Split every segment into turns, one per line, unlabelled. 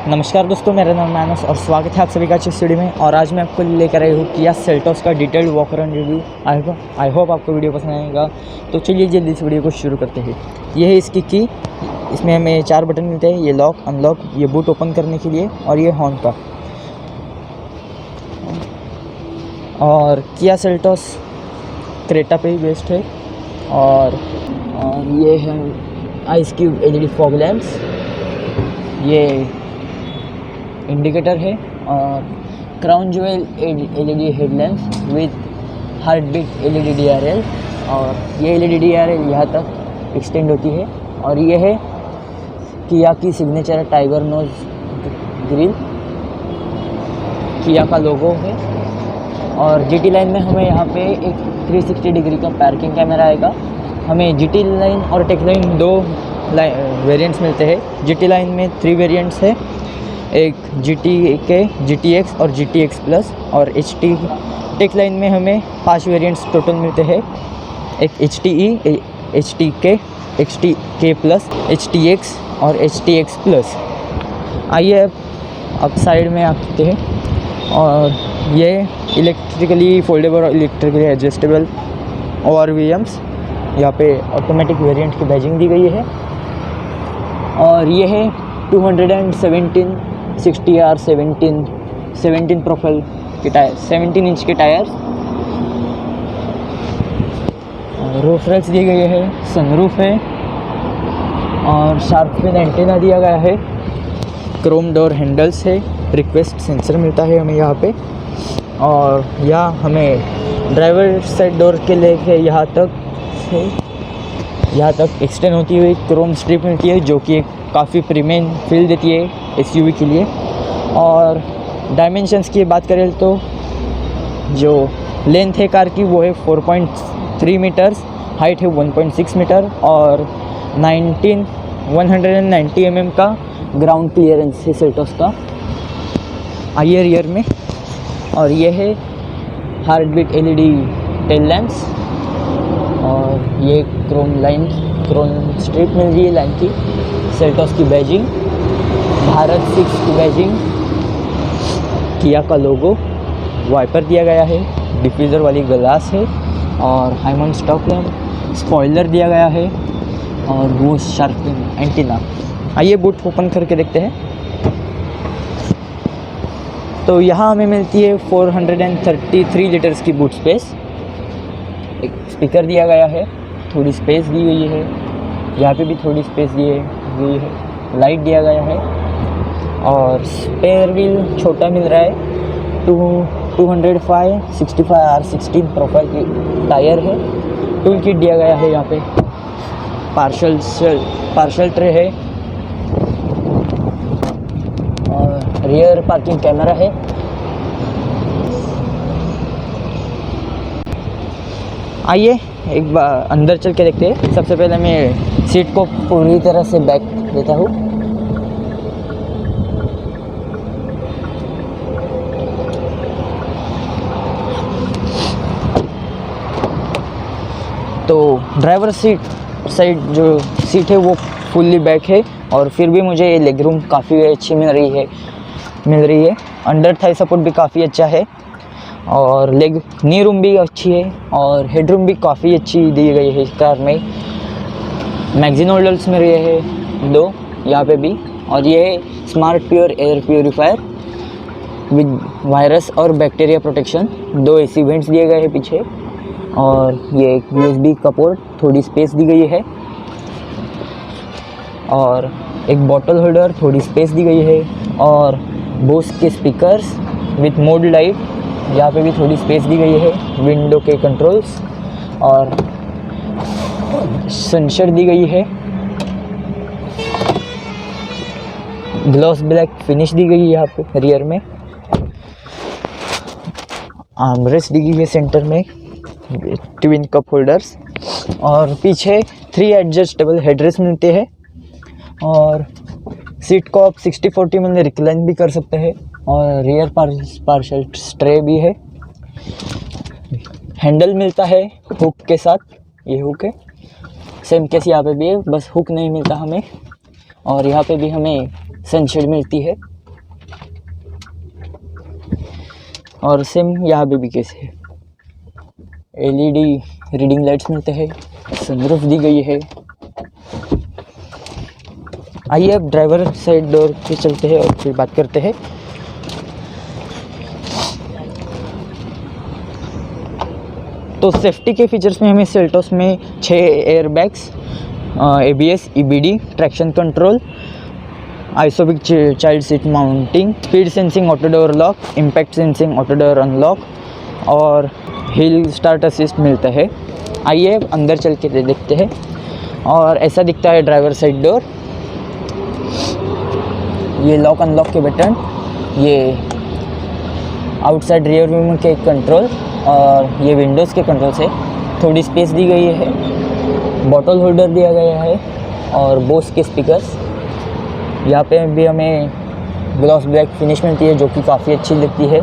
नमस्कार दोस्तों, मेरा नाम मानस और स्वागत है आप सभी का अच्छी स्टूडियो में। और आज मैं आपको लेकर आई हूँ किया सेल्टोस का detailed walk around review. I hope आपको वीडियो पसंद आएगा। तो चलिए जल्दी से वीडियो को शुरू करते हैं। ये है इसकी की। इसमें हमें 4 बटन मिलते हैं, ये लॉक, अनलॉक, ये बूट ओपन करने के लिए और ये हॉर्न का। और किया सेल्टोस क्रेटा पे ही बेस्ड है। और ये है ice cube LED fog lamps, ये इंडिकेटर है और crown jewel LED headlamps with heart beat LED DRL। और ये LED DRL यहाँ तक एक्सटेंड होती है। और ये है किया की सिग्नेचर टाइगर नोज ग्रिल, किया का लोगो है। और GT लाइन में हमें यहाँ पे एक 360 डिग्री का पार्किंग कैमरा आएगा। हमें GT लाइन और टेक लाइन 2 वेरिएंट्स मिलते हैं। GT लाइन में 3 वेरिएंट्स है, एक GTK, GTX और GTX प्लस। और टेक लाइन में हमें 5 वेरिएंट्स टोटल मिलते हैं, एक HTE, HTK, HTK plus, HTX और HTX प्लस। आइए अब साइड में आते हैं। और ये इलेक्ट्रिकली फोल्डेबल और इलेक्ट्रिकली एडजस्टेबल ORVMs, यहाँ पे ऑटोमेटिक वेरिएंट की बैजिंग दी गई है। और ये है 217 60R 17 प्रोफाइल के टायर, 17 इंच के टायर। रूफ रैक्स दिए गए हैं, सनरूफ है और शार्क फिन एंटीना दिया गया है। क्रोम डोर हैंडल्स है, रिक्वेस्ट सेंसर मिलता है हमें यहाँ पे। और यहाँ हमें ड्राइवर साइड डोर के लेके यहाँ तक एक्सटेंड होती हुई क्रोम स्ट्रिप मिलती है, जो कि एक काफ़ी प्रीमियम फील देती है SUV के लिए। और डायमेंशंस की बात करें तो जो लेंथ है कार की वो है 4.3 मीटर्स, हाइट है 1.6 मीटर और 190 mm का ग्राउंड क्लियरेंस है सेल्टोस का। आइए रियर में। और ये है heart beat LED tail lamps. और ये क्रोम स्ट्रिप मिल रही है लाइन की, सेल्टोस की बैजिंग, भारत 6 की बैजिंग, किया का लोगो, वाइपर दिया गया है, डिफ्यूज़र वाली ग्लास है और हाईमन स्टॉक लैम्प, स्पॉइलर दिया गया है और वो शार्क एंटीना। आइए बूट ओपन करके देखते हैं। तो यहाँ हमें मिलती है 433 लीटर्स की बूट स्पेस। एक स्पीकर दिया गया है, थोड़ी स्पेस दी गई है, यहाँ पे भी थोड़ी स्पेस दी गई है, लाइट दिया गया है। और स्पेयर व्हील छोटा मिल रहा है, 205 65R 16 प्रोफाइल की टायर है। टूल किट दिया गया है, यहाँ पे पार्शल ट्रे है और रियर पार्किंग कैमरा है। आइए एक बार अंदर चल के देखते हैं। सबसे पहले मैं सीट को पूरी तरह से बैक देता हूँ। तो ड्राइवर सीट साइड जो सीट है वो फुल्ली बैक है और फिर भी मुझे ये लेग रूम काफ़ी अच्छी मिल रही है। अंडर थाई सपोर्ट भी काफ़ी अच्छा है और नी रूम भी अच्छी है और हेड रूम भी काफ़ी अच्छी दी गई है इस कार में। मैगजीन होल्डर्स में रहे हैं 2 यहाँ पे भी। और ये है smart pure air purifier with virus और बैक्टीरिया प्रोटेक्शन। 2 AC वेंट्स दिए गए हैं पीछे और ये एक USB का पोर्ट, थोड़ी स्पेस दी गई है। और एक बॉटल होल्डर, थोड़ी स्पेस दी गई है। और बोस के स्पीकर्स विथ मोड लाइट, यहाँ पे भी थोड़ी स्पेस दी गई है। विंडो के कंट्रोल्स और सेंसर दी गई है। ग्लॉस ब्लैक फिनिश दी गई है यहाँ पे रियर में। आर्मरेस्ट दी गई है सेंटर में, ट्विन कप होल्डर्स। और पीछे 3 एडजस्टेबल हेडरेस्ट मिलते हैं। और सीट को आप 60-40 में रिक्लाइन भी कर सकते हैं। और रियर पार्शल स्ट्रे भी है। हैंडल मिलता है हुक के साथ, ये हुक है। सेम केस यहाँ पे भी है, बस हुक नहीं मिलता हमें। और यहाँ पे भी हमें सनशेड मिलती है और सेम यहाँ पे भी कैसे है, एलईडी रीडिंग लाइट्स मिलते हैं, सनरूफ दी गई है। आइए अब ड्राइवर साइड डोर पे चलते हैं और फिर बात करते हैं। तो सेफ्टी के फीचर्स में हमें सेल्टोस में 6 airbags, ABS, EBD, traction control, ISOFIX child seat mounting, speed sensing auto door lock, impact sensing auto door unlock और हिल स्टार्ट असिस्ट मिलता है। आइए अंदर चल के देखते हैं। और ऐसा दिखता है ड्राइवर साइड डोर। ये लॉक अनलॉक के बटन, ये आउटसाइड रियर व्यू के कंट्रोल और ये विंडोज़ के कंट्रोल से थोड़ी स्पेस दी गई है। बॉटल होल्डर दिया गया है और बोस के स्पीकर्स। यहाँ पे भी हमें ग्लॉस ब्लैक फिनिश मिलती है जो कि काफ़ी अच्छी लगती है।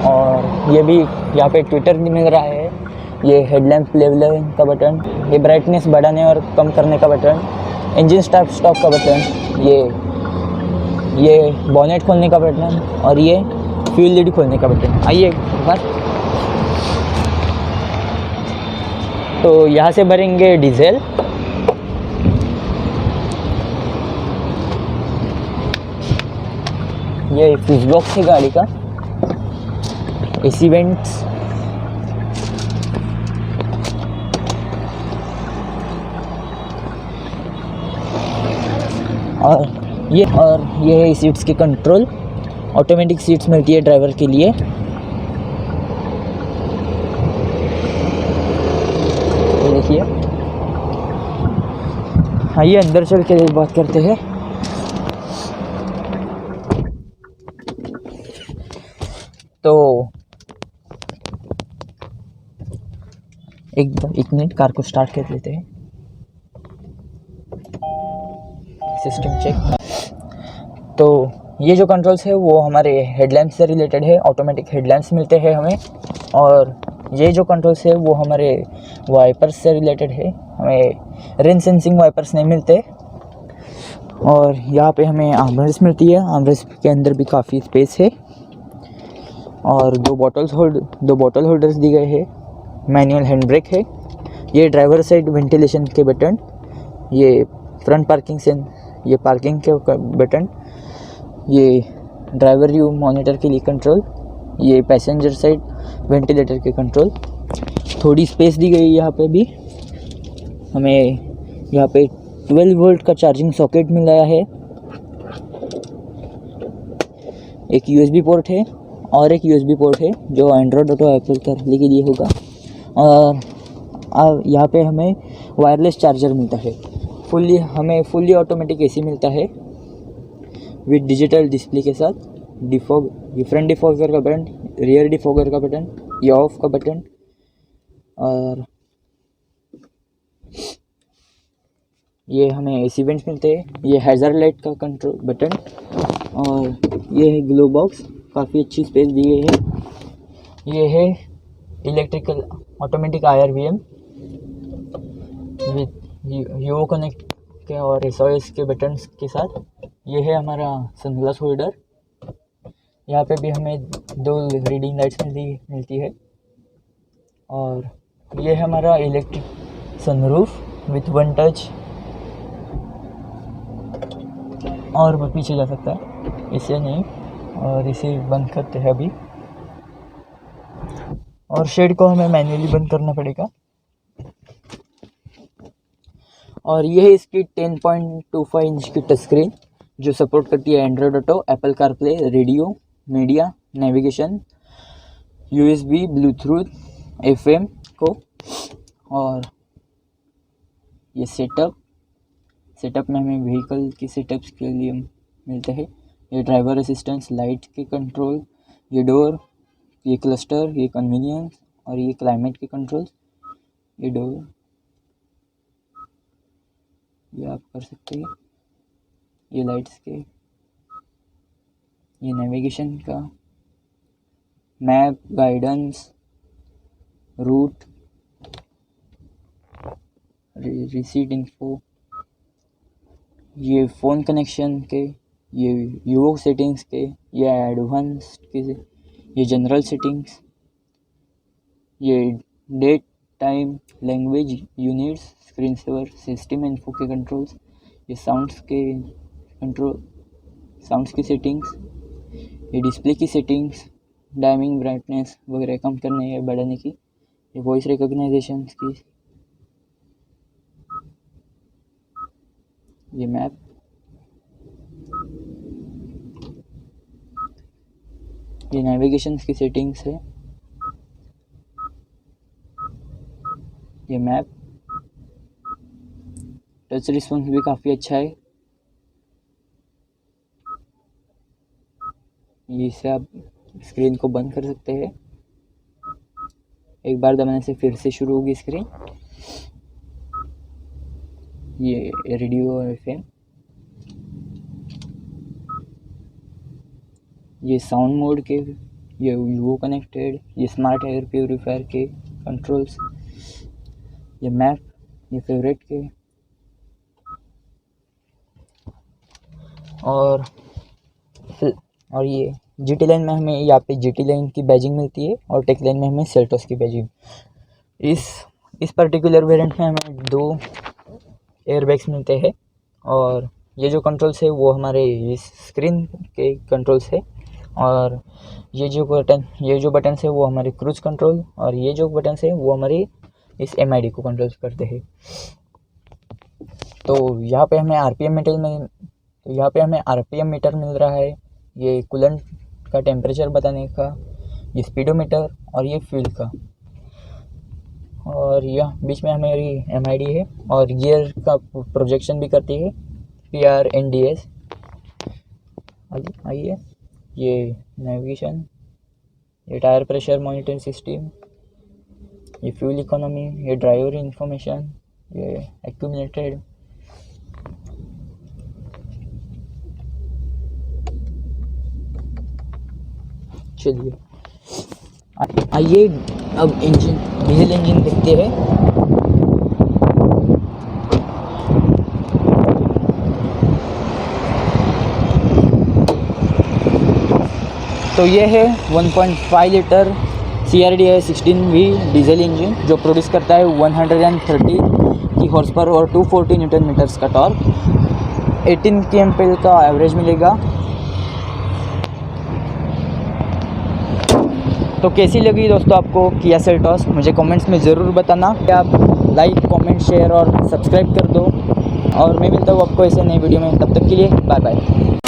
और ये भी यहाँ पे ट्विटर मिल रहा है। ये हेडलैम्प लेवलिंग का बटन, ये ब्राइटनेस बढ़ाने और कम करने का बटन, इंजन स्टार्ट स्टॉप का बटन, ये बॉनेट खोलने का बटन और ये फ्यूल लीड खोलने का बटन। आइए एक बार, तो यहाँ से भरेंगे डीजल। ये फ्यूज बॉक्स है गाड़ी का, एसी वेंट्स, और ये है सीट्स के कंट्रोल। ऑटोमेटिक सीट्स मिलती है ड्राइवर के लिए। ये देखिए। आइए अंदर चल के बात करते हैं। तो एक मिनट, कार को स्टार्ट कर लेते हैं। System check. तो ये जो कंट्रोल्स है वो हमारे हेडलैम्प से रिलेटेड है। ऑटोमेटिक हेडलैम्प्स मिलते हैं हमें। और ये जो कंट्रोल्स है वो हमारे वाइपर्स से रिलेटेड है। हमें रेन सेंसिंग वाइपर्स नहीं मिलते। और यहाँ पे हमें आर्मरेस्ट मिलती है। आर्मरेस्ट के अंदर भी काफ़ी स्पेस है। और दो बॉटल होल्डर्स दिए गए हैं। मैनुअल हैंड ब्रेक है। ये ड्राइवर साइड वेंटिलेशन के बटन, ये फ्रंट पार्किंग से ये पार्किंग के बटन, ये ड्राइवर व्यू मॉनिटर के लिए कंट्रोल, ये पैसेंजर साइड वेंटिलेटर के कंट्रोल। थोड़ी स्पेस दी गई है। यहाँ पे भी हमें यहाँ पे 12 वोल्ट का चार्जिंग सॉकेट मिल रहा है। एक USB पोर्ट है और एक USB पोर्ट है जो एंड्रॉयड ऑटो एप्पल करने के लिए होगा। और यहाँ पे हमें वायरलेस चार्जर मिलता है। हमें फुल्ली ऑटोमेटिक AC मिलता है विद डिजिटल डिस्प्ले के साथ। ये फ्रंट डिफॉगर का बटन, रियर डिफॉगर का बटन, ये ऑफ का बटन, और ये हमें AC वेंट्स मिलते हैं। ये हैज़ार्ड लाइट का कंट्रोल बटन और ये है ग्लो बॉक्स, काफ़ी अच्छी स्पेस दी गई है। ये है electrical automatic IRVM with यूओ connect के और SOS के बटन्स के साथ। ये है हमारा सनग्लास होल्डर। यहाँ पे भी हमें 2 रीडिंग लाइट्स मिलती है। और ये है हमारा इलेक्ट्रिक सनरूफ विथ 1 टच। और वो पीछे जा सकता है, इसे नहीं। और इसे बंद करते हैं अभी। और शेड को हमें मैन्युअली बंद करना पड़ेगा। और ये है इसकी 10.25 इंच की टच स्क्रीन जो सपोर्ट करती है Android auto, Apple CarPlay, radio, media, navigation, USB, Bluetooth, FM को। और ये सेटअप में हमें व्हीकल की सेटअप्स के लिए मिलते हैं। ये ड्राइवर असिस्टेंस, लाइट के कंट्रोल, ये डोर, ये क्लस्टर, ये कन्वीनियंस और ये क्लाइमेट के कंट्रोल्स। ये डोर ये आप कर सकते हैं। ये लाइट्स के, ये नेविगेशन का, map, guidance, route, receipt info, ये फ़ोन कनेक्शन के, ये यूओ सेटिंग्स के, ये एडवांस के, ये जनरल सेटिंग्स, ये date time language units, screen saver, system info के कंट्रोल्स, ये साउंड्स की सेटिंग्स, ये डिस्प्ले की सेटिंग्स, डायमिंग ब्राइटनेस वगैरह कम करने या बढ़ाने की, ये वॉइस रिकॉग्नाइजेशन की, ये मैप, ये नेविगेशन की सेटिंग्स है, ये मैप, टच रिस्पॉन्स भी काफ़ी अच्छा है। इससे आप स्क्रीन को बंद कर सकते हैं, एक बार दबाने से फिर से शुरू होगी स्क्रीन। ये रेडियो एफएम, ये साउंड मोड के, ये यूओ कनेक्टेड, ये स्मार्ट एयर प्योरीफायर के कंट्रोल्स, ये मैप, ये फेवरेट के, और ये जीटी लाइन में हमें यहाँ पे जीटी लाइन की बैजिंग मिलती है और टेक लाइन में हमें सेल्टोस की बैजिंग। इस पर्टिकुलर वेरिएंट में हमें 2 एयरबैग्स मिलते हैं और ये जो कंट्रोल्स है वो हमारे इस स्क्रीन के कंट्रोल्स है, और ये जो बटन है वो हमारे क्रूज कंट्रोल, और ये जो बटन है वो हमारी इस एमआईडी को कंट्रोल करते हैं। तो यहाँ पे हमें आरपीएम मीटर मिल रहा है, ये कूलेंट का टेम्परेचर बताने का, ये स्पीडोमीटर और ये फ्यूल का, और यह बीच में हमारी एमआईडी है और गियर का प्रोजेक्शन भी करती है, PRNDS। आइए, ये नेविगेशन, ये टायर प्रेशर मॉनिटरिंग सिस्टम, ये फ्यूल इकोनॉमी, ये ड्राइवर इंफॉर्मेशन, ये एक्यूमुलेटेड, चलिए आइए अब डीजल इंजन देखते हैं। तो ये है 1.5 litre CRDI 16V diesel engine जो प्रोड्यूस करता है 130 की हॉर्स पावर और 240 न्यूटन मीटर्स का टॉर्क, 18 kmpl का एवरेज मिलेगा। तो कैसी लगी दोस्तों आपको किया सेल्टॉस, मुझे कमेंट्स में ज़रूर बताना। आप लाइक, कमेंट, शेयर और सब्सक्राइब कर दो, और मैं मिलता हूँ आपको ऐसे नई वीडियो में। तब तक के लिए बाय बाय।